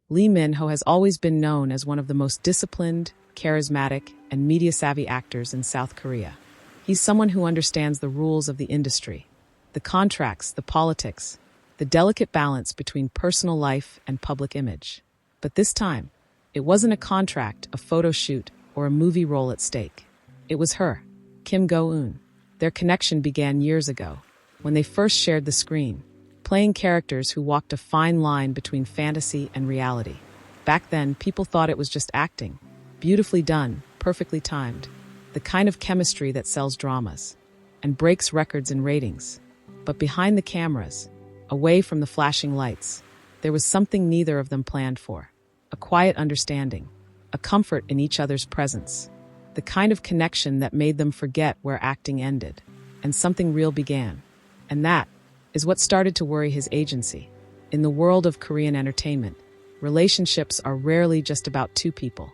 Lee Min-ho has always been known as one of the most disciplined, charismatic, and media-savvy actors in South Korea. He's someone who understands the rules of the industry, the contracts, the politics, the delicate balance between personal life and public image. But this time, it wasn't a contract, a photo shoot, or a movie role at stake. It was her, Kim Go-eun. Their connection began years ago, when they first shared the screen, playing characters who walked a fine line between fantasy and reality. Back then, people thought it was just acting. Beautifully done, perfectly timed. The kind of chemistry that sells dramas and breaks records in ratings. But behind the cameras, away from the flashing lights, there was something neither of them planned for. A quiet understanding, a comfort in each other's presence. The kind of connection that made them forget where acting ended, and something real began. And that is what started to worry his agency. In the world of Korean entertainment, relationships are rarely just about two people.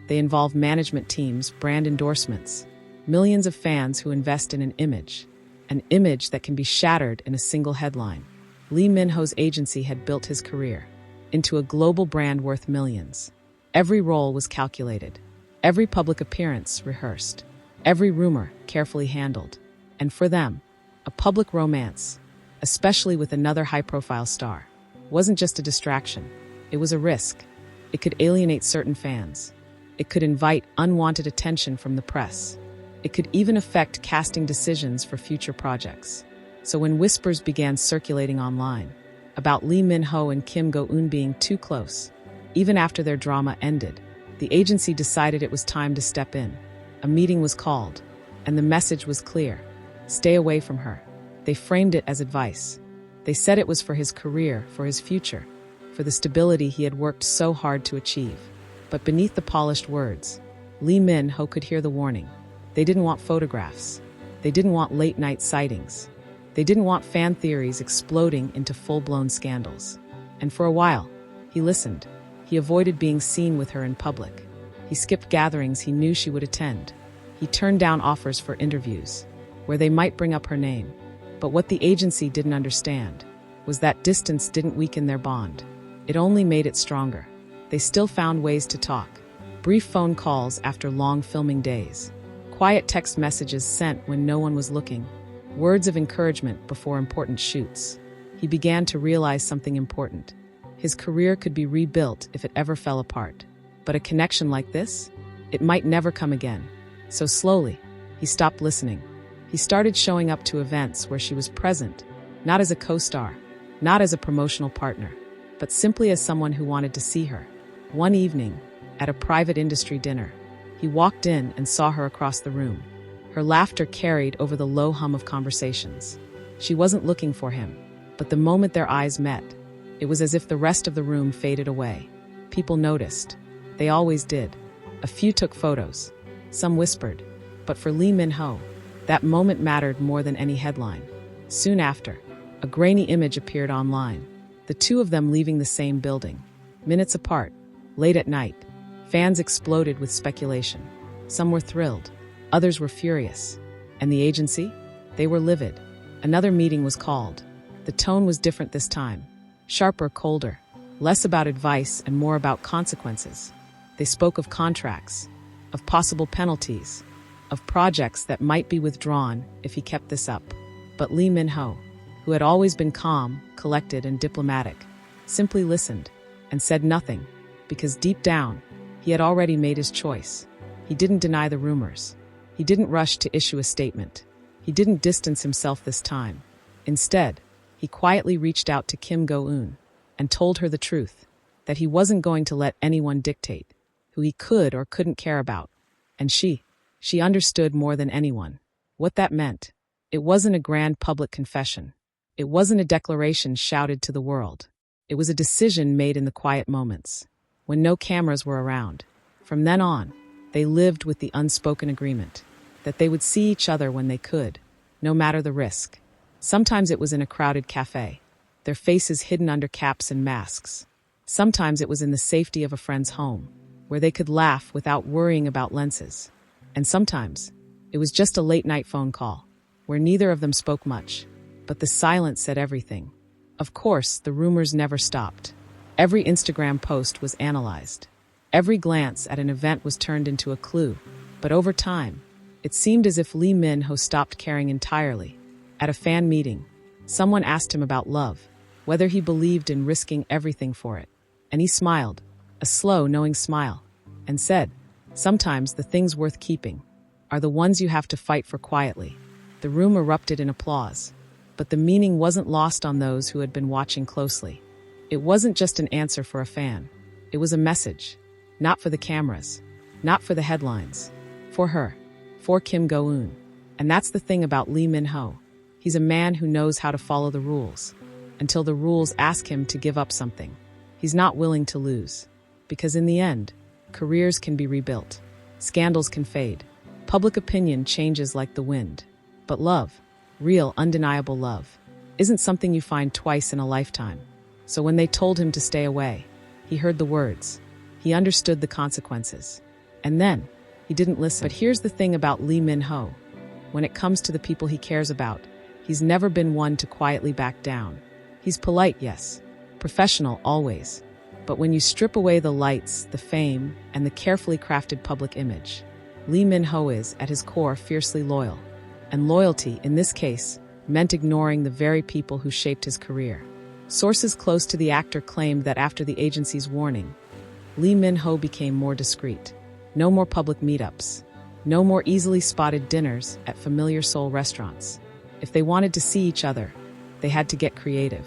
They involve management teams, brand endorsements, millions of fans who invest in an image that can be shattered in a single headline. Lee Min-ho's agency had built his career into a global brand worth millions. Every role was calculated, every public appearance rehearsed, every rumor carefully handled. And for them, a public romance, especially with another high-profile star, wasn't just a distraction. It was a risk. It could alienate certain fans. It could invite unwanted attention from the press. It could even affect casting decisions for future projects. So when whispers began circulating online about Lee Min-ho and Kim Go-eun being too close, even after their drama ended, the agency decided it was time to step in. A meeting was called, and the message was clear. Stay away from her. They framed it as advice. They said it was for his career, for his future, for the stability he had worked so hard to achieve. But beneath the polished words, Lee Min-ho could hear the warning. They didn't want photographs. They didn't want late-night sightings. They didn't want fan theories exploding into full-blown scandals. And for a while, he listened. He avoided being seen with her in public. He skipped gatherings he knew she would attend. He turned down offers for interviews, where they might bring up her name. But what the agency didn't understand was that distance didn't weaken their bond. It only made it stronger. They still found ways to talk. Brief phone calls after long filming days. Quiet text messages sent when no one was looking. Words of encouragement before important shoots. He began to realize something important. His career could be rebuilt if it ever fell apart. But a connection like this? It might never come again. So slowly, he stopped listening. He started showing up to events where she was present, not as a co-star, not as a promotional partner, but simply as someone who wanted to see her. One evening, at a private industry dinner, he walked in and saw her across the room. Her laughter carried over the low hum of conversations. She wasn't looking for him, but the moment their eyes met, it was as if the rest of the room faded away. People noticed. They always did. A few took photos. Some whispered. But for Lee Min-ho, that moment mattered more than any headline. Soon after, a grainy image appeared online. The two of them leaving the same building. Minutes apart, late at night, fans exploded with speculation. Some were thrilled. Others were furious. And the agency? They were livid. Another meeting was called. The tone was different this time. Sharper, colder. Less about advice and more about consequences. They spoke of contracts, of possible penalties, of projects that might be withdrawn if he kept this up. But Lee Min-ho, who had always been calm, collected, and diplomatic, simply listened and said nothing, because deep down, he had already made his choice. He didn't deny the rumors. He didn't rush to issue a statement. He didn't distance himself this time. Instead, he quietly reached out to Kim Go-eun and told her the truth, that he wasn't going to let anyone dictate who he could or couldn't care about. And she understood more than anyone what that meant. It wasn't a grand public confession. It wasn't a declaration shouted to the world. It was a decision made in the quiet moments, when no cameras were around. From then on, they lived with the unspoken agreement that they would see each other when they could, no matter the risk. Sometimes it was in a crowded cafe, their faces hidden under caps and masks. Sometimes it was in the safety of a friend's home, where they could laugh without worrying about lenses. And sometimes it was just a late-night phone call, where neither of them spoke much, but the silence said everything. Of course, the rumors never stopped. Every Instagram post was analyzed. Every glance at an event was turned into a clue. But over time, it seemed as if Lee Min-ho stopped caring entirely. At a fan meeting, someone asked him about love, whether he believed in risking everything for it. And he smiled, a slow, knowing smile, and said, "Sometimes the things worth keeping are the ones you have to fight for quietly." The room erupted in applause, but the meaning wasn't lost on those who had been watching closely. It wasn't just an answer for a fan. It was a message, not for the cameras, not for the headlines, for her, for Kim Go-eun. And that's the thing about Lee Min-ho. He's a man who knows how to follow the rules, until the rules ask him to give up something. He's not willing to lose, because in the end, careers can be rebuilt, scandals can fade, public opinion changes like the wind. But love, real, undeniable love, isn't something you find twice in a lifetime. So when they told him to stay away, he heard the words. He understood the consequences. And then, he didn't listen. But here's the thing about Lee Min-ho. When it comes to the people he cares about, he's never been one to quietly back down. He's polite, yes. Professional, always. But when you strip away the lights, the fame, and the carefully crafted public image, Lee Min-ho is, at his core, fiercely loyal. And loyalty, in this case, meant ignoring the very people who shaped his career. Sources close to the actor claimed that after the agency's warning, Lee Min-ho became more discreet. No more public meetups. No more easily spotted dinners at familiar Seoul restaurants. If they wanted to see each other, they had to get creative.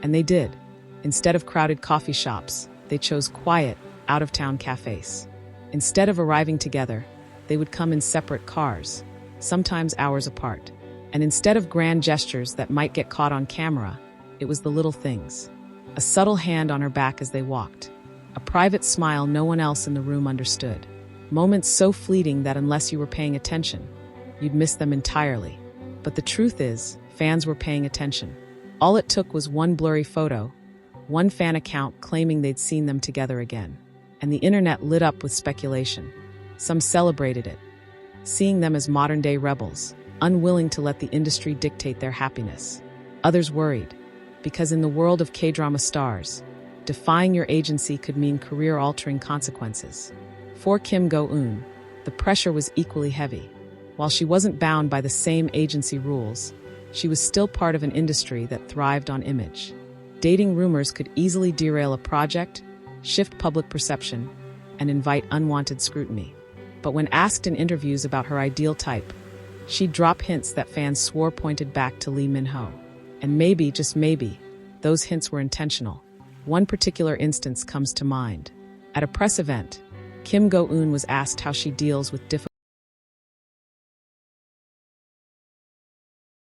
And they did. Instead of crowded coffee shops, they chose quiet, out-of-town cafes. Instead of arriving together, they would come in separate cars, sometimes hours apart. And instead of grand gestures that might get caught on camera, it was the little things. A subtle hand on her back as they walked. A private smile no one else in the room understood. Moments so fleeting that unless you were paying attention, you'd miss them entirely. But the truth is, fans were paying attention. All it took was one blurry photo, one fan account claiming they'd seen them together again. And the internet lit up with speculation. Some celebrated it, seeing them as modern-day rebels, unwilling to let the industry dictate their happiness. Others worried, because in the world of K-drama stars, defying your agency could mean career-altering consequences. For Kim Go-eun, the pressure was equally heavy. While she wasn't bound by the same agency rules, she was still part of an industry that thrived on image. Dating rumors could easily derail a project, shift public perception, and invite unwanted scrutiny. But when asked in interviews about her ideal type, she'd drop hints that fans swore pointed back to Lee Min-ho. And maybe, just maybe, those hints were intentional. One particular instance comes to mind. At a press event, Kim Go-eun was asked how she deals with difficult